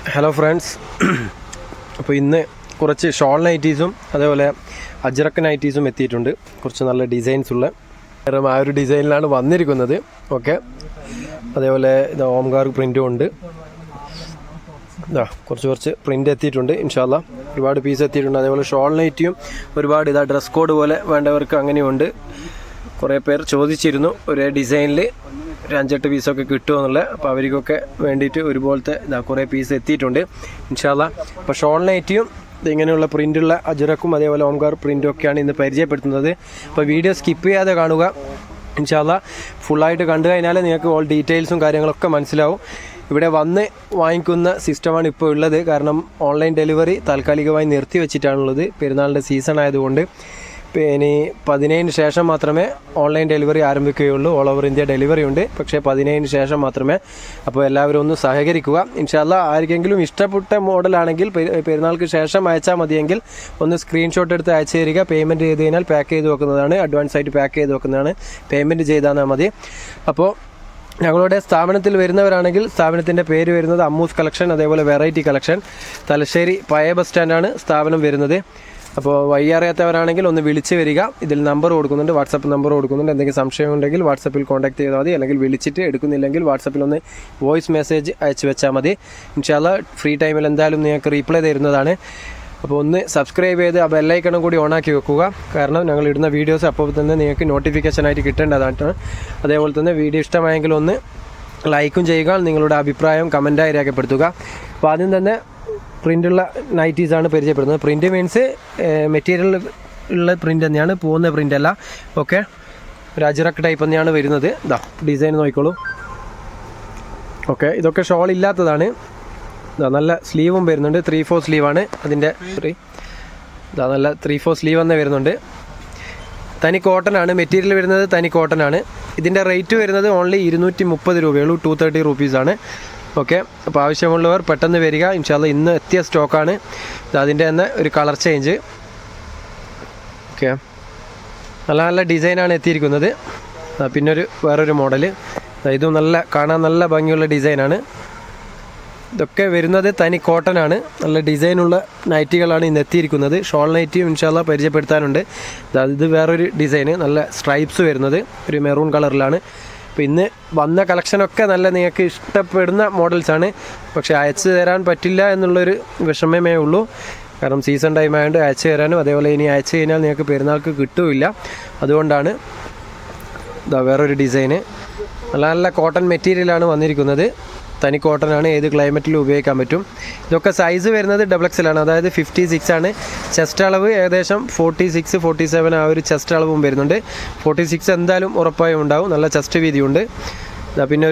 Hello friends, അപ്പോൾ ഇന്ന് കുറച്ച് ഷോൾ നൈറ്റീസും അതേപോലെ അജ്രക്ക് നൈറ്റീസും എത്തിയിട്ടുണ്ട്. കുറച്ച് നല്ല ഡിസൈൻസ് ഉള്ള ആ ഒരു ഡിസൈനിലാണ് വന്നിരിക്കുന്നത്. ഓക്കെ, അതേപോലെ ഇത് ഓംകാർ പ്രിൻറ്റും ഉണ്ട്. കുറച്ച് പ്രിൻ്റ് എത്തിയിട്ടുണ്ട്. ഇൻഷാല്ലാ ഒരുപാട് പീസ് എത്തിയിട്ടുണ്ട്. അതേപോലെ ഷോൾ നൈറ്റിയും ഒരുപാട് ഡ്രസ് കോഡ് പോലെ വേണ്ടവർക്ക് അങ്ങനെയുണ്ട്. കുറേ പേർ ചോദിച്ചിരുന്നു ഒരേ ഡിസൈനിൽ ഒരു 5-8 പീസൊക്കെ കിട്ടുമെന്നുള്ളത്. അപ്പോൾ അവർക്കൊക്കെ വേണ്ടിയിട്ട് ഒരുപോലത്തെ കുറേ പീസ് എത്തിയിട്ടുണ്ട് ഇൻഷാല്ലാ. അപ്പോൾ ഷോൾ നൈറ്റിയും ഇങ്ങനെയുള്ള പ്രിൻ്റുള്ള അജ്രക്കും അതേപോലെ ഓംകാർ പ്രിൻറ്റും ഒക്കെയാണ് ഇന്ന് പരിചയപ്പെടുത്തുന്നത്. അപ്പോൾ വീഡിയോ സ്കിപ്പ് ചെയ്യാതെ കാണുക ഇൻഷാല്ലാ. ഫുള്ളായിട്ട് കണ്ടു കഴിഞ്ഞാൽ നിങ്ങൾക്ക് ഓൾ ഡീറ്റെയിൽസും കാര്യങ്ങളൊക്കെ മനസ്സിലാവും. ഇവിടെ വന്ന് വാങ്ങിക്കുന്ന സിസ്റ്റമാണ് ഇപ്പോൾ ഉള്ളത്. കാരണം ഓൺലൈൻ ഡെലിവറി താൽക്കാലികമായി നിർത്തി വെച്ചിട്ടാണുള്ളത്, പെരുന്നാളിൻ്റെ സീസൺ ആയതുകൊണ്ട്. ഇനി 15 ശേഷം മാത്രമേ ഓൺലൈൻ ഡെലിവറി ആരംഭിക്കുകയുള്ളൂ. ഓൾ ഓവർ ഇന്ത്യ ഡെലിവറി ഉണ്ട്, പക്ഷേ 15 ശേഷം മാത്രമേ. അപ്പോൾ എല്ലാവരും ഒന്ന് സഹകരിക്കുക ഇൻഷാല്ലാ. ആർക്കെങ്കിലും ഇഷ്ടപ്പെട്ട മോഡലാണെങ്കിൽ പെരുന്നാൾക്ക് ശേഷം അയച്ചാൽ മതിയെങ്കിൽ ഒന്ന് സ്ക്രീൻഷോട്ട് എടുത്ത് അയച്ചു തരിക. പേയ്മെൻറ്റ് ചെയ്ത് കഴിഞ്ഞാൽ പാക്ക് ചെയ്ത് വെക്കുന്നതാണ്, അഡ്വാൻസ് ആയിട്ട് പാക്ക് ചെയ്ത് വെക്കുന്നതാണ്. പേയ്മെൻറ്റ് ചെയ്താൽ മതി. അപ്പോൾ ഞങ്ങളുടെ സ്ഥാപനത്തിൽ വരുന്നവരാണെങ്കിൽ സ്ഥാപനത്തിൻ്റെ പേര് വരുന്നത് അമ്മൂസ് കളക്ഷൻ, അതേപോലെ വെറൈറ്റി കളക്ഷൻ. തലശ്ശേരി പഴയ ബസ് സ്റ്റാൻഡാണ് സ്ഥാപനം വരുന്നത്. അപ്പോൾ വഴി അറിയാത്തവരാണെങ്കിൽ ഒന്ന് വിളിച്ച് വരിക. ഇതിൽ നമ്പർ കൊടുക്കുന്നുണ്ട്, വാട്സപ്പ് നമ്പർ കൊടുക്കുന്നുണ്ട്. എന്തെങ്കിലും സംശയം ഉണ്ടെങ്കിൽ വാട്സപ്പിൽ കോൺടാക്ട് ചെയ്താൽ മതി, അല്ലെങ്കിൽ വിളിച്ചിട്ട് എടുക്കുന്നില്ലെങ്കിൽ വാട്സപ്പിൽ ഒന്ന് വോയിസ് മെസ്സേജ് അയച്ചു വെച്ചാൽ മതി. ഇൻഷാല്ലാ ഫ്രീ ടൈമിൽ എന്തായാലും നിങ്ങൾക്ക് റീപ്ലൈ തരുന്നതാണ്. അപ്പോൾ ഒന്ന് സബ്സ്ക്രൈബ് ചെയ്ത് ആ ബെല്ലൈക്കണും കൂടി ഓണാക്കി വെക്കുക. കാരണം ഞങ്ങൾ ഇടുന്ന വീഡിയോസ് അപ്പോൾ തന്നെ നിങ്ങൾക്ക് നോട്ടിഫിക്കേഷനായിട്ട് കിട്ടേണ്ടതാണ്. അതേപോലെ തന്നെ വീഡിയോ ഇഷ്ടമായെങ്കിൽ ഒന്ന് ലൈക്കും ചെയ്യുക. നിങ്ങളുടെ അഭിപ്രായം കമൻറ്റായി രേഖപ്പെടുത്തുക. അപ്പോൾ ആദ്യം തന്നെ പ്രിൻ്റുള്ള നൈറ്റീസാണ് പരിചയപ്പെടുന്നത്. പ്രിൻ്റ് മീൻസ് മെറ്റീരിയൽ ഉള്ള പ്രിൻ്റ് തന്നെയാണ്, പോകുന്ന പ്രിൻ്റ് അല്ല. ഓക്കെ, ഒരു അജ്രക്ക് ടൈപ്പ് തന്നെയാണ് വരുന്നത്. ഡിസൈൻ നോക്കിക്കോളൂ. ഓക്കെ, ഇതൊക്കെ ഷോൾ ഇല്ലാത്തതാണ്. നല്ല സ്ലീവും വരുന്നുണ്ട്, 3/4 സ്ലീവാണ് അതിൻ്റെ. നല്ല 3/4 സ്ലീവ് തന്നെ വരുന്നുണ്ട്. തനി കോട്ടനാണ് മെറ്റീരിയൽ വരുന്നത്, തനി കോട്ടനാണ്. ഇതിൻ്റെ റേറ്റ് വരുന്നത് ഓൺലി 230 രൂപയുള്ളൂ, 230 റുപ്പീസാണ്. ഓക്കെ, അപ്പോൾ ആവശ്യമുള്ളവർ പെട്ടെന്ന് വരിക ഇൻഷാല്ലാ. ഇന്ന് എത്തിയ സ്റ്റോക്കാണ്. അതിൻ്റെ തന്നെ ഒരു കളർ ചേഞ്ച്. ഓക്കെ, നല്ല നല്ല ഡിസൈനാണ് എത്തിയിരിക്കുന്നത്. പിന്നെ വേറൊരു മോഡൽ, ഇതും കാണാൻ നല്ല ഭംഗിയുള്ള ഡിസൈനാണ്. ഇതൊക്കെ വരുന്നത് തനി കോട്ടനാണ്. നല്ല ഡിസൈനുള്ള നൈറ്റികളാണ് ഇന്ന് എത്തിയിരിക്കുന്നത്. ഷോൾ നൈറ്റിയും ഇൻഷാല്ലാ പരിചയപ്പെടുത്താനുണ്ട്. ഇത് വേറൊരു ഡിസൈന്, നല്ല സ്ട്രൈപ്സ് വരുന്നത് ഒരു മെറൂൺ കളറിലാണ്. അപ്പോൾ ഇന്ന് വന്ന കളക്ഷനൊക്കെ നല്ല നിങ്ങൾക്ക് ഇഷ്ടപ്പെടുന്ന മോഡൽസാണ്. പക്ഷേ അയച്ചു തരാൻ പറ്റില്ല എന്നുള്ളൊരു വിഷമമേ ഉള്ളൂ. കാരണം സീസൺ ടൈം ആയതുകൊണ്ട് അയച്ചു തരാനും, അതേപോലെ ഇനി അയച്ചു കഴിഞ്ഞാൽ നിങ്ങൾക്ക് പെരുന്നാൾക്ക് കിട്ടുമില്ല. അതുകൊണ്ടാണ് വേറൊരു ഡിസൈന്. നല്ല നല്ല കോട്ടൺ മെറ്റീരിയലാണ് വന്നിരിക്കുന്നത്. തനി കോട്ടനാണ്, ഏത് ക്ലൈമറ്റിലും ഉപയോഗിക്കാൻ പറ്റും. ഇതൊക്കെ സൈസ് വരുന്നത് XXL ആണ്, അതായത് 56 ആണ്. ചെസ്റ്റ് അളവ് ഏകദേശം 46, 47 ആ ഒരു ചെസ്റ്റ് അളവും വരുന്നുണ്ട്. 46 എന്തായാലും ഉറപ്പായും ഉണ്ടാവും. നല്ല ചെസ്റ്റ് വീതിയുണ്ട്. പിന്നെ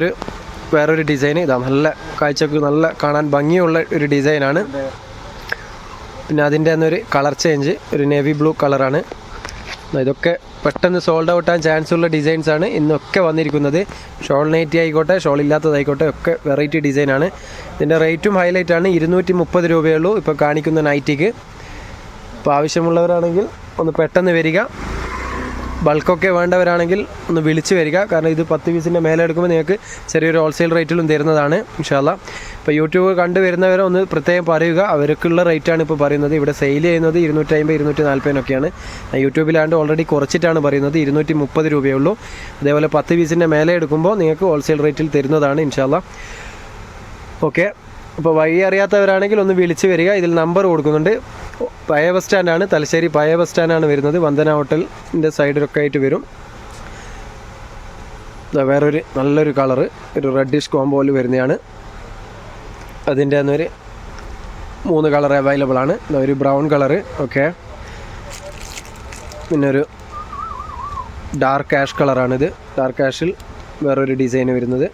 വേറൊരു ഡിസൈൻ. നല്ല കാഴ്ചക്ക് നല്ല കാണാൻ ഭംഗിയുള്ള ഒരു ഡിസൈനാണ്. പിന്നെ അതിൻ്റെ തന്നെ ഒരു കളർ ചേഞ്ച്, ഒരു നേവി ബ്ലൂ കളറാണ്. ഇതൊക്കെ പെട്ടെന്ന് സോൾഡ് ഔട്ട് ആകാൻ ചാൻസ് ഉള്ള ഡിസൈൻസാണ് ഇന്നൊക്കെ വന്നിരിക്കുന്നത്. ഷോൾ നൈറ്റി ആയിക്കോട്ടെ, ഷോൾ ഇല്ലാത്തതായിക്കോട്ടെ, ഒക്കെ വെറൈറ്റി ഡിസൈനാണ്. ഇതിൻ്റെ റേറ്റും ഹൈലൈറ്റാണ്, 230 രൂപയുള്ളൂ ഇപ്പോൾ കാണിക്കുന്ന നൈറ്റിക്ക്. അപ്പോൾ ആവശ്യമുള്ളവരാണെങ്കിൽ ഒന്ന് പെട്ടെന്ന് വരിക. ബൾക്കൊക്കെ വേണ്ടവരാണെങ്കിൽ ഒന്ന് വിളിച്ച് വരിക. കാരണം ഇത് 10 പീസിൻ്റെ മേലെ എടുക്കുമ്പോൾ നിങ്ങൾക്ക് ചെറിയൊരു ഹോൾസെയിൽ റേറ്റിലും തരുന്നതാണ് ഇൻഷാല്ലാ. ഇപ്പോൾ യൂട്യൂബ് കണ്ടുവരുന്നവരെ ഒന്ന് പ്രത്യേകം പറയുക, അവർക്കുള്ള റേറ്റാണ് ഇപ്പോൾ പറയുന്നത്. ഇവിടെ സെയിൽ ചെയ്യുന്നത് 250, 240 യൂട്യൂബിലാണ്ട് ഓൾറെഡി കുറച്ചിട്ടാണ് പറയുന്നത്. 230 രൂപയുള്ളൂ. അതേപോലെ 10 പീസിൻ്റെ മേലെ എടുക്കുമ്പോൾ നിങ്ങൾക്ക് ഹോൾസെയിൽ റേറ്റിൽ തരുന്നതാണ് ഇൻഷാല്ലാ. ഓക്കെ, അപ്പോൾ വഴി അറിയാത്തവരാണെങ്കിൽ ഒന്ന് വിളിച്ച് വരിക. ഇതിൽ നമ്പർ കൊടുക്കുന്നുണ്ട്. പഴയ ബസ് സ്റ്റാൻഡാണ്, തലശ്ശേരി പഴയ ബസ് സ്റ്റാൻഡാണ് വരുന്നത്. വന്ദന ഹോട്ടലിൻ്റെ സൈഡിലൊക്കെ ആയിട്ട് വരും. വേറൊരു നല്ലൊരു കളറ്, ഒരു റെഡിഷ് കോംബോയിൽ വരുന്നതാണ്. അതിൻ്റെ തന്നെ ഒരു 3 കളർ അവൈലബിൾ ആണ്. ഒരു ബ്രൗൺ കളറ്. ഓക്കെ, പിന്നെ ഒരു ഡാർക്ക് ആഷ് കളറാണിത്. ഡാർക്ക് ആഷിൽ വേറൊരു ഡിസൈൻ വരുന്നത്.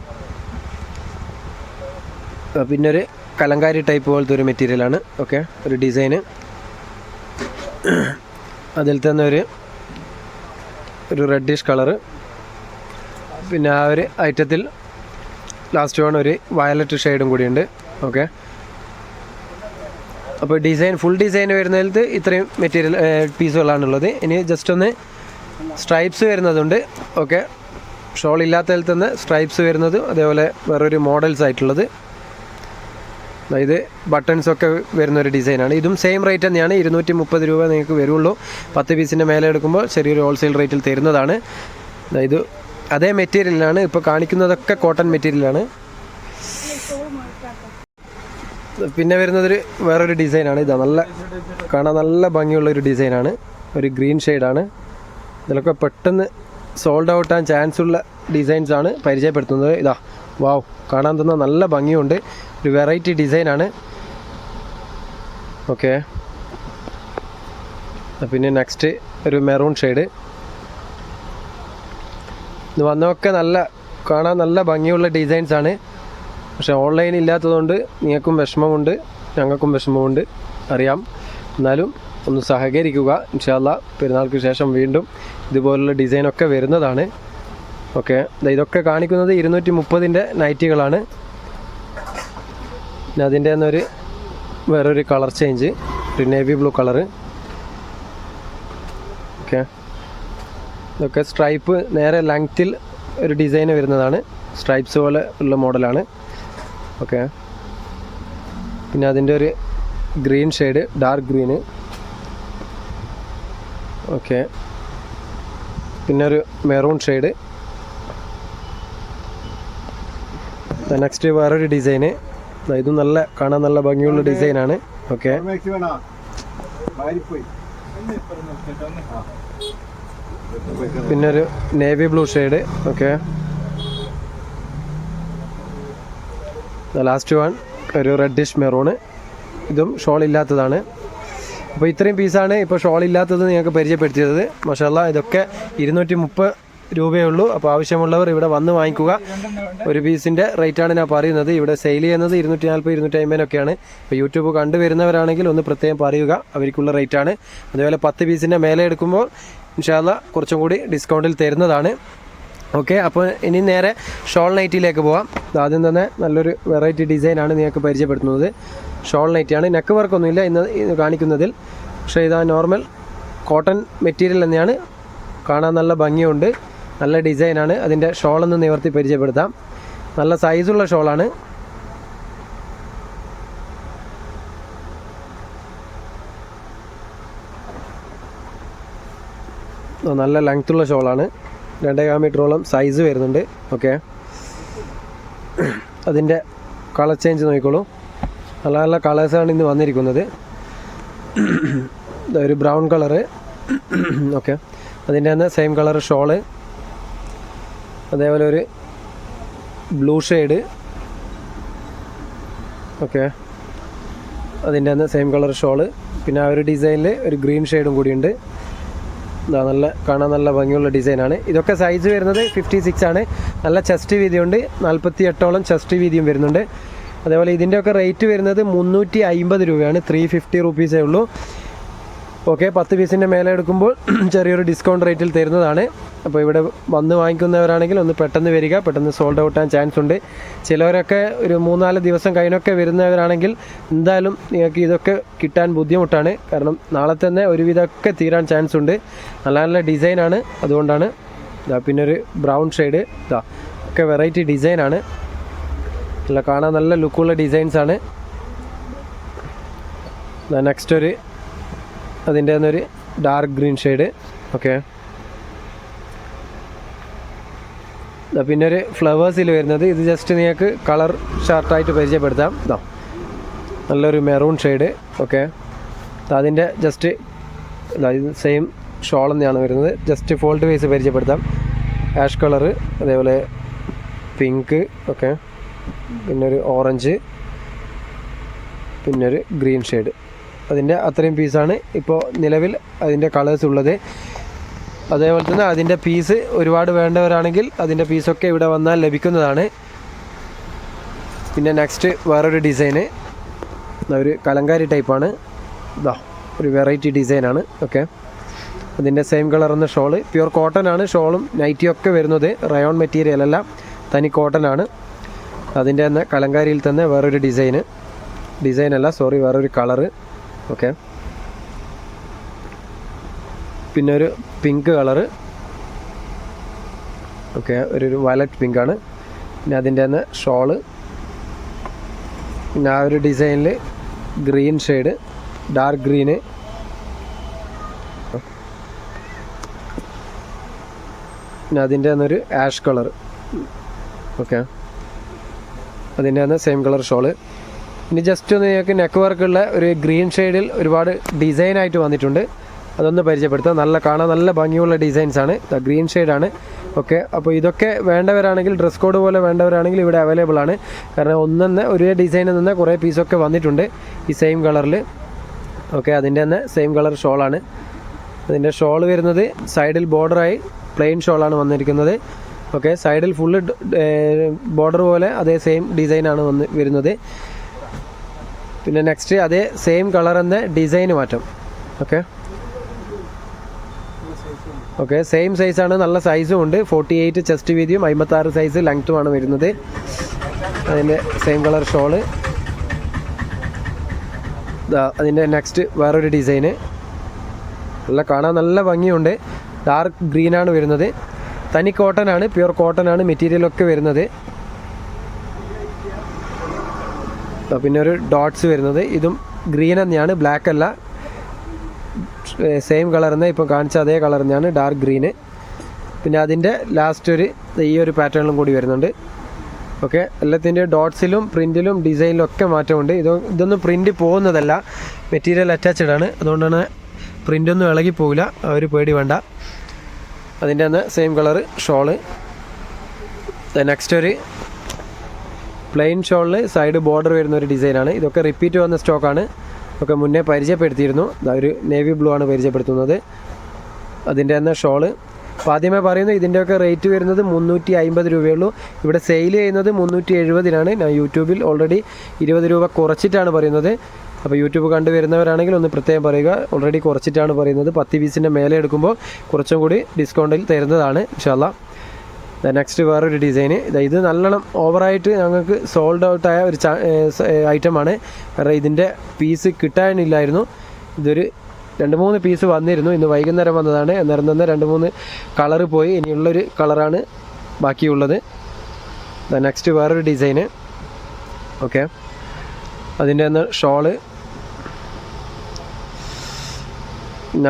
പിന്നെ ഒരു കലങ്കാരി ടൈപ്പ് പോലത്തെ ഒരു മെറ്റീരിയലാണ്. ഓക്കെ, ഒരു ഡിസൈന്. അതിൽ തന്നെ ഒരു റെഡിഷ് കളറ്. പിന്നെ ആ ഒരു ഐറ്റത്തിൽ ലാസ്റ്റ് വൺ ഒരു വയലറ്റ് ഷെയ്ഡും കൂടിയുണ്ട്. ഓക്കെ, അപ്പോൾ ഫുൾ ഡിസൈൻ വരുന്നതിൽ ഇത്രയും മെറ്റീരിയൽ പീസുകളാണുള്ളത്. ഇനി ജസ്റ്റ് ഒന്ന് സ്ട്രൈപ്സ് വരുന്നതുണ്ട്. ഓക്കെ, ഷോൾ ഇല്ലാത്തതിൽ തന്നെ സ്ട്രൈപ്സ് വരുന്നത്, അതേപോലെ വേറൊരു മോഡൽസ് ആയിട്ടുള്ളത്. ഇത് ബട്ടൺസൊക്കെ വരുന്നൊരു ഡിസൈനാണ്. ഇതും സെയിം റേറ്റ് തന്നെയാണ്, 230 രൂപ നിങ്ങൾക്ക് വരുള്ളൂ. 10 പീസിൻ്റെ മേലെ എടുക്കുമ്പോൾ ചെറിയൊരു ഹോൾസെയിൽ റേറ്റിൽ തരുന്നതാണ്. ഇത് അതേ മെറ്റീരിയലാണ്, ഇപ്പോൾ കാണിക്കുന്നതൊക്കെ കോട്ടൺ മെറ്റീരിയലാണ്. പിന്നെ വരുന്നതൊരു വേറൊരു ഡിസൈനാണ്. ഇതാ കാണാൻ നല്ല ഭംഗിയുള്ളൊരു ഡിസൈനാണ്. ഒരു ഗ്രീൻ ഷെയ്ഡാണ്. ഇതിലൊക്കെ പെട്ടെന്ന് സോൾഡ് ഔട്ട് ആകാൻ ചാൻസ് ഉള്ള ഡിസൈൻസാണ് പരിചയപ്പെടുത്തുന്നത്. ഇതാ വാവ്, കാണാൻ തന്നെ നല്ല ഭംഗിയുണ്ട്. ഒരു വെറൈറ്റി ഡിസൈനാണ്. ഓക്കെ, പിന്നെ നെക്സ്റ്റ് ഒരു മെറൂൺ ഷെയ്ഡ്. ഇത് വന്നതൊക്കെ കാണാൻ നല്ല ഭംഗിയുള്ള ഡിസൈൻസാണ്. പക്ഷേ ഓൺലൈൻ ഇല്ലാത്തതുകൊണ്ട് നിങ്ങൾക്കും വിഷമമുണ്ട്, ഞങ്ങൾക്കും വിഷമമുണ്ട്, അറിയാം. എന്നാലും ഒന്ന് സഹകരിക്കുക. ഇൻഷാ അല്ലാഹ് പെരുന്നാൾക്ക് ശേഷം വീണ്ടും ഇതുപോലുള്ള ഡിസൈനൊക്കെ വരുന്നതാണ്. ഓക്കെ, ഇതൊക്കെ കാണിക്കുന്നത് 230ൻ്റെ നൈറ്റികളാണ്. പിന്നെ അതിൻ്റെ തന്നെ വേറൊരു കളർ ചേഞ്ച്, ഒരു നേവി ബ്ലൂ കളറ്. ഓക്കെ, ഇതൊക്കെ സ്ട്രൈപ്പ് നേരെ ലെങ്ത്തിൽ ഒരു ഡിസൈൻ വരുന്നതാണ്. സ്ട്രൈപ്സ് പോലെ ഉള്ള മോഡലാണ്. ഓക്കെ, പിന്നെ അതിൻ്റെ ഒരു green shade, dark green. Okay, പിന്നെ ഒരു മെറൂൺ ഷെയ്ഡ്. നെക്സ്റ്റ് വേറൊരു ഡിസൈന്. ഇതും കാണാൻ നല്ല ഭംഗിയുള്ള ഡിസൈനാണ്. ഓക്കെ, പിന്നെ ഒരു navy blue shade. Okay, last one ഒരു റെഡിഷ് മെറൂണ്. ഇതും ഷോൾ ഇല്ലാത്തതാണ്. അപ്പോൾ ഇത്രയും പീസാണ് ഇപ്പോൾ ഷോൾ ഇല്ലാത്തത് നിങ്ങൾക്ക് പരിചയപ്പെടുത്തിയത്. മാഷാ അല്ലാഹ് ഇതൊക്കെ 230 രൂപയേ ഉള്ളൂ. അപ്പോൾ ആവശ്യമുള്ളവർ ഇവിടെ വന്ന് വാങ്ങിക്കുക. ഒരു പീസിൻ്റെ റേറ്റാണ് ഞാൻ പറയുന്നത്. ഇവിടെ സെയിൽ ചെയ്യുന്നത് 240, 250 ഇപ്പോൾ യൂട്യൂബ് കണ്ടുവരുന്നവരാണെങ്കിൽ ഒന്ന് പ്രത്യേകം പറയുക, അവർക്കുള്ള റേറ്റാണ്. അതുപോലെ 10 പീസിൻ്റെ മേലെ എടുക്കുമ്പോൾ ഇൻഷാ അല്ലാഹ് കുറച്ചും കൂടി ഡിസ്കൗണ്ടിൽ തരുന്നതാണ്. ഓക്കെ, അപ്പോൾ ഇനി നേരെ ഷോൾ നൈറ്റിയിലേക്ക് പോകാം. ആദ്യം തന്നെ നല്ലൊരു വെറൈറ്റി ഡിസൈനാണ് നിങ്ങൾക്ക് പരിചയപ്പെടുത്തുന്നത്. ഷോൾ നൈറ്റിയാണ്, നെക്ക് വർക്കൊന്നുമില്ല ഇന്ന് കാണിക്കുന്നതിൽ. പക്ഷേ ഇതാ നോർമൽ കോട്ടൺ മെറ്റീരിയൽ തന്നെയാണ്. കാണാൻ നല്ല ഭംഗിയുണ്ട്, നല്ല ഡിസൈനാണ്. അതിൻ്റെ ഷോളൊന്ന് നിവർത്തി പരിചയപ്പെടുത്താം. നല്ല സൈസുള്ള ഷോളാണ്. നല്ല ലെങ്ത്തുള്ള ഷോളാണ്. 2.5 മീറ്ററോളം സൈസ് വരുന്നുണ്ട്. ഓക്കെ, അതിൻ്റെ കളർ ചേഞ്ച് നോക്കിക്കോളൂ. നല്ല നല്ല കളേഴ്സാണ് ഇന്ന് വന്നിരിക്കുന്നത്. ഒരു ബ്രൗൺ കളറ്. ഓക്കെ, അതിൻ്റെ തന്നെ സെയിം കളർ ഷോള്. അതേപോലെ ഒരു ബ്ലൂ ഷെയ്ഡ്. ഓക്കെ, അതിൻ്റെ തന്നെ സെയിം കളർ ഷോള്. പിന്നെ ആ ഒരു ഡിസൈനിൽ ഒരു ഗ്രീൻ ഷെയ്ഡും കൂടിയുണ്ട്. കാണാൻ നല്ല ഭംഗിയുള്ള ഡിസൈനാണ്. ഇതൊക്കെ സൈസ് വരുന്നത് 56 ആണ്. നല്ല ചെസ്റ്റ് വീതിയുണ്ട്, 48ഓളം ചെസ്റ്റ് വീതിയും വരുന്നുണ്ട്. അതേപോലെ ഇതിൻ്റെയൊക്കെ റേറ്റ് വരുന്നത് 350 രൂപയാണ്. 350 റുപ്പീസേ ഉള്ളൂ. ഓക്കെ, 10 പീസിൻ്റെ മേലെ എടുക്കുമ്പോൾ ചെറിയൊരു ഡിസ്കൗണ്ട് റേറ്റിൽ തരുന്നതാണ്. അപ്പോൾ ഇവിടെ വന്ന് വാങ്ങിക്കുന്നവരാണെങ്കിൽ ഒന്ന് പെട്ടെന്ന് വരിക, പെട്ടെന്ന് സോൾഡ് ഔട്ട് ആകാൻ ചാൻസ് ഉണ്ട്. ചിലവരൊക്കെ ഒരു 3-4 ദിവസം കഴിഞ്ഞൊക്കെ വരുന്നവരാണെങ്കിൽ എന്തായാലും നിങ്ങൾക്ക് ഇതൊക്കെ കിട്ടാൻ ബുദ്ധിമുട്ടാണ്. കാരണം നാളെ തന്നെ ഒരുവിധമൊക്കെ തീരാൻ ചാൻസ് ഉണ്ട്. നല്ല നല്ല ഡിസൈനാണ്, അതുകൊണ്ടാണ്. പിന്നെ ഒരു ബ്രൗൺ ഷെയ്ഡ്. ഒക്കെ വെറൈറ്റി ഡിസൈനാണ്. കാണാൻ നല്ല ലുക്കുള്ള ഡിസൈൻസാണ്. നെക്സ്റ്റ് അതിൻ്റെ തന്നെ ഒരു ഡാർക്ക് ഗ്രീൻ ഷെയ്ഡ്. ഓക്കെ, പിന്നെ ഒരു ഫ്ലവേഴ്സിൽ വരുന്നത്. ഇത് ജസ്റ്റ് നിങ്ങൾക്ക് കളർ ഷർട്ടായിട്ട് പരിചയപ്പെടുത്താം. നല്ലൊരു മെറൂൺ ഷെയ്ഡ്. ഓക്കെ, അതിൻ്റെ ജസ്റ്റ് സെയിം ഷോൾ തന്നെയാണ് വരുന്നത്. ജസ്റ്റ് ഫോൾഡ് വൈസ് പരിചയപ്പെടുത്താം. ആഷ് കളറ്, അതേപോലെ പിങ്ക്. ഓക്കെ, പിന്നെ ഒരു ഓറഞ്ച്, പിന്നെ ഒരു ഗ്രീൻ ഷെയ്ഡ്. അതിൻ്റെ അത്രയും പീസാണ് ഇപ്പോൾ നിലവിൽ അതിൻ്റെ കളേഴ്സ് ഉള്ളത്. അതേപോലെ തന്നെ അതിൻ്റെ പീസ് ഒരുപാട് വേണ്ടവരാണെങ്കിൽ അതിൻ്റെ പീസൊക്കെ ഇവിടെ വന്നാൽ ലഭിക്കുന്നതാണ്. പിന്നെ നെക്സ്റ്റ് വേറൊരു ഡിസൈന്, ഒരു കലങ്കാരി ടൈപ്പാണ്. ഒരു വെറൈറ്റി ഡിസൈനാണ്. ഓക്കെ, അതിൻ്റെ സെയിം കളറുന്ന ഷോള്. പ്യുവർ കോട്ടൺ ആണ് ഷോളും നൈറ്റിയൊക്കെ വരുന്നത്. റയോൺ മെറ്റീരിയൽ അല്ല, തനി കോട്ടൺ ആണ്. അതിൻ്റെ തന്നെ കലങ്കാരിയിൽ തന്നെ വേറൊരു ഡിസൈനല്ല, വേറൊരു കളറ്. ഓക്കെ, പിന്നെ ഒരു പിങ്ക് കളറ്. ഓക്കെ, ഒരു വയലറ്റ് പിങ്കാണ്. പിന്നെ അതിൻ്റെ തന്നെ ഷോള്. പിന്നെ ആ ഒരു ഡിസൈനിൽ ഗ്രീൻ ഷെയ്ഡ്, ഡാർക്ക് ഗ്രീന്, പിന്നെ അതിൻ്റെ അന്നൊരു ആഷ് കളർ. ഓക്കെ, അതിൻ്റെ അന്ന് സെയിം കളർ ഷോള്. ഇനി ജസ്റ്റ് ഒന്ന് നിങ്ങൾക്ക് നെക്ക് വർക്കുള്ള ഒരു ഗ്രീൻ ഷെയ്ഡിൽ ഒരുപാട് ഡിസൈനായിട്ട് വന്നിട്ടുണ്ട്, അതൊന്ന് പരിചയപ്പെടുത്താം. കാണാൻ നല്ല ഭംഗിയുള്ള ഡിസൈൻസാണ്, ഗ്രീൻ ഷെയ്ഡാണ്. ഓക്കെ, അപ്പോൾ ഇതൊക്കെ വേണ്ടവരാണെങ്കിൽ, ഡ്രസ് കോഡ് പോലെ വേണ്ടവരാണെങ്കിൽ ഇവിടെ അവൈലബിൾ ആണ്. കാരണം ഒരേ ഡിസൈനിൽ നിന്ന് കുറേ പീസൊക്കെ വന്നിട്ടുണ്ട് ഈ സെയിം കളറിൽ. ഓക്കെ, അതിൻ്റെ തന്നെ സെയിം കളർ ഷോളാണ്. അതിൻ്റെ ഷോൾ വരുന്നത് സൈഡിൽ ബോർഡറായി പ്ലെയിൻ ഷോളാണ് വന്നിരിക്കുന്നത്. ഓക്കെ, സൈഡിൽ ഫുള്ള് ബോർഡർ പോലെ അതേ സെയിം ഡിസൈനാണ് വരുന്നത്. പിന്നെ നെക്സ്റ്റ് അതേ സെയിം കളർ എന്ന ഡിസൈന് മാറ്റം. ഓക്കെ, സെയിം സൈസാണ്, നല്ല സൈസും ഉണ്ട്. 48 ചെസ്റ്റ് വീതിയും 56 സൈസ് ലെങ്ത്തുമാണ് വരുന്നത്. അതിൻ്റെ സെയിം കളർ ഷോള്. അതിൻ്റെ നെക്സ്റ്റ് വേറൊരു ഡിസൈന്, കാണാൻ നല്ല ഭംഗിയുണ്ട്. ഡാർക്ക് ഗ്രീനാണ് വരുന്നത്. തനി കോട്ടൺ ആണ്, പ്യുർ കോട്ടൺ ആണ് മെറ്റീരിയലൊക്കെ വരുന്നത്. പിന്നെ ഒരു ഡോട്ട്സ് വരുന്നത്, ഇതും ഗ്രീൻ തന്നെയാണ്, ബ്ലാക്ക് അല്ല. സെയിം കളർ തന്നെ, ഇപ്പം കാണിച്ച അതേ കളർ തന്നെയാണ്, ഡാർക്ക് ഗ്രീന്. പിന്നെ അതിൻ്റെ ലാസ്റ്റ് ഈ ഒരു പാറ്റേണിലും കൂടി വരുന്നുണ്ട്. ഓക്കെ, എല്ലാത്തിൻ്റെ ഡോട്ട്സിലും പ്രിൻറ്റിലും ഡിസൈനിലും ഒക്കെ മാറ്റമുണ്ട്. ഇതൊന്നും പ്രിൻറ്റ് പോകുന്നതല്ല, മെറ്റീരിയൽ അറ്റാച്ച്ഡ് ആണ്, അതുകൊണ്ടാണ് പ്രിൻ്റൊന്നും ഇളകി പോകില്ല, ആ ഒരു പേടി വേണ്ട. അതിൻ്റെ അന്ന് സെയിം കളർ ഷോള്. നെക്സ്റ്റ് ഒരു പ്ലെയിൻ ഷോളിൽ സൈഡ് ബോർഡർ വരുന്ന ഒരു ഡിസൈനാണ്. ഇതൊക്കെ റിപ്പീറ്റ് വന്ന സ്റ്റോക്കാണ്, ഒക്കെ മുന്നേ പരിചയപ്പെടുത്തിയിരുന്നു. ഒരു നേവി ബ്ലൂ ആണ് പരിചയപ്പെടുത്തുന്നത്. അതിൻ്റെ തന്നെ ഷോള്. അപ്പോൾ ആദ്യമേ പറയുന്നു, ഇതിൻ്റെയൊക്കെ റേറ്റ് വരുന്നത് 350 രൂപയുള്ളൂ. ഇവിടെ സെയിൽ ചെയ്യുന്നത് 370-നാണ്. ഞാൻ യൂട്യൂബിൽ ഓൾറെഡി 20 രൂപ കുറച്ചിട്ടാണ് പറയുന്നത്. അപ്പോൾ യൂട്യൂബ് കണ്ടുവരുന്നവരാണെങ്കിൽ ഒന്ന് പ്രത്യേകം പറയുക, ഓൾറെഡി കുറച്ചിട്ടാണ് പറയുന്നത്. 10 പീസിൻ്റെ മേലെ എടുക്കുമ്പോൾ കുറച്ചും കൂടി ഡിസ്കൗണ്ടിൽ തരുന്നതാണ് ഇൻഷാല്ലാ. നെക്സ്റ്റ് വേറൊരു ഡിസൈന്. ഇത് നല്ലോണം ഓവറായിട്ട് ഞങ്ങൾക്ക് സോൾഡ് ഔട്ടായ ഒരു ഐറ്റമാണ്. കാരണം ഇതിൻ്റെ പീസ് കിട്ടാനില്ലായിരുന്നു. ഇതൊരു 2-3 പീസ് വന്നിരുന്നു, ഇന്ന് വൈകുന്നേരം വന്നതാണ്. അന്നേരം തന്നെ 2-3 കളറ് പോയി, ഇനിയുള്ളൊരു കളറാണ് ബാക്കിയുള്ളത്. നെക്സ്റ്റ് വേറൊരു ഡിസൈന്. ഓക്കെ, അതിൻ്റെ തന്നെ ഷോള്.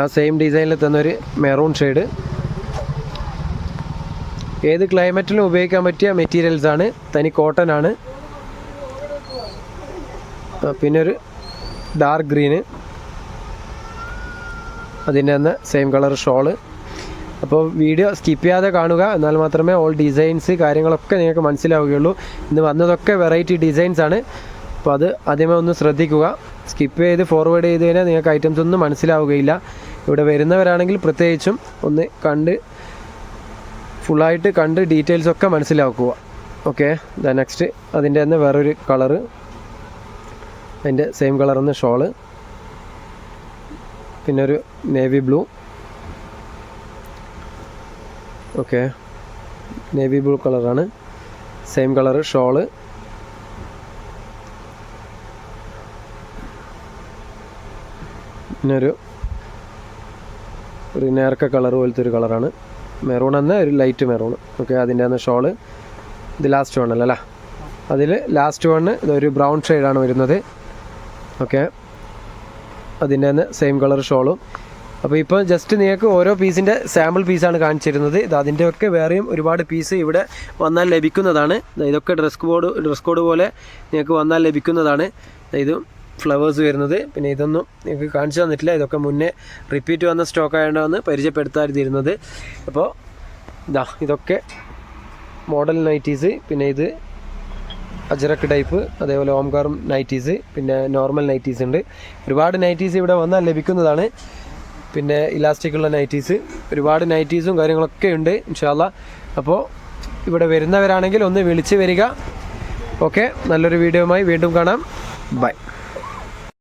ആ സെയിം ഡിസൈനിൽ തന്നൊരു മെറൂൺ ഷെയ്ഡ്. ഏത് ക്ലൈമറ്റിലും ഉപയോഗിക്കാൻ പറ്റിയ മെറ്റീരിയൽസാണ്, തനി കോട്ടൺ ആണ്. പിന്നെ ഒരു ഡാർക്ക് ഗ്രീന്, അതിൻ്റെ തന്നെ സെയിം കളർ ഷോള്. അപ്പോൾ വീഡിയോ സ്കിപ്പ് ചെയ്യാതെ കാണുക, എന്നാൽ മാത്രമേ ഓൾ ഡിസൈൻസ് കാര്യങ്ങളൊക്കെ നിങ്ങൾക്ക് മനസ്സിലാവുകയുള്ളൂ. ഇന്ന് വന്നതൊക്കെ വെറൈറ്റി ഡിസൈൻസാണ്, അപ്പോൾ അത് ആദ്യമേ ഒന്ന് ശ്രദ്ധിക്കുക. സ്കിപ്പ് ചെയ്ത് ഫോർവേഡ് ചെയ്ത് കഴിഞ്ഞാൽ നിങ്ങൾക്ക് ഐറ്റംസ് ഒന്നും മനസ്സിലാവുകയില്ല. ഇവിടെ വരുന്നവരാണെങ്കിൽ പ്രത്യേകിച്ചും ഒന്ന് ഫുള്ളായിട്ട് കണ്ട് ഡീറ്റെയിൽസൊക്കെ മനസ്സിലാക്കുക. ഓക്കെ, നെക്സ്റ്റ് അതിൻ്റെ തന്നെ വേറൊരു കളറ്, അതിൻ്റെ സെയിം കളറിന്ന് ഷോള്. പിന്നെ ഒരു navy blue. Okay, navy blue കളറാണ്, സെയിം കളറ് ഷോള്. പിന്നെ ഒരു നേർക്ക കളർ പോലത്തെ ഒരു കളറാണ്, മെറൂൺ എന്ന ഒരു ലൈറ്റ് മെറൂൺ. ഓക്കെ, അതിൻ്റെ അന്ന് ഷോള്. ഇത് ലാസ്റ്റ് വൺ അല്ല, അതിൽ ലാസ്റ്റ് വണ്ണ് ഇതൊരു ബ്രൗൺ ഷെയ്ഡാണ് വരുന്നത്. ഓക്കെ, അതിൻ്റെ തന്നെ സെയിം കളർ ഷോളും. അപ്പോൾ ഇപ്പോൾ ജസ്റ്റ് നിങ്ങൾക്ക് ഓരോ പീസിൻ്റെ സാമ്പിൾ പീസാണ് കാണിച്ചിരുന്നത്. ഇത് അതിൻ്റെയൊക്കെ വേറെയും ഒരുപാട് പീസ് ഇവിടെ വന്നാൽ ലഭിക്കുന്നതാണ്. ഇതൊക്കെ ഡ്രസ് കോഡ് പോലെ നിങ്ങൾക്ക് വന്നാൽ ലഭിക്കുന്നതാണ്. ഇത് ഫ്ലവേഴ്സ് വരുന്നത്. പിന്നെ ഇതൊന്നും നിങ്ങൾക്ക് കാണിച്ചു തന്നിട്ടില്ല, ഇതൊക്കെ മുന്നേ റിപ്പീറ്റ് വന്ന സ്റ്റോക്ക് ആയതുകൊണ്ടാണ് പരിചയപ്പെടുത്താതിരുന്നത്. അപ്പോൾ ഇതൊക്കെ മോഡൽ നൈറ്റീസ്. പിന്നെ ഇത് അജറക്ക് ടൈപ്പ്, അതേപോലെ ഓംകാറും നൈറ്റീസ്, പിന്നെ നോർമൽ നൈറ്റീസ് ഉണ്ട്. ഒരുപാട് നൈറ്റീസ് ഇവിടെ വന്നാൽ ലഭിക്കുന്നതാണ്. പിന്നെ ഇലാസ്റ്റിക്കുള്ള നൈറ്റീസ്, ഒരുപാട് നൈറ്റീസും കാര്യങ്ങളൊക്കെ ഉണ്ട് ഇൻഷാല്ലാ. അപ്പോൾ ഇവിടെ വരുന്നവരാണെങ്കിൽ ഒന്ന് വിളിച്ച് വരിക. ഓക്കെ, നല്ലൊരു വീഡിയോയുമായി വീണ്ടും കാണാം. ബൈ.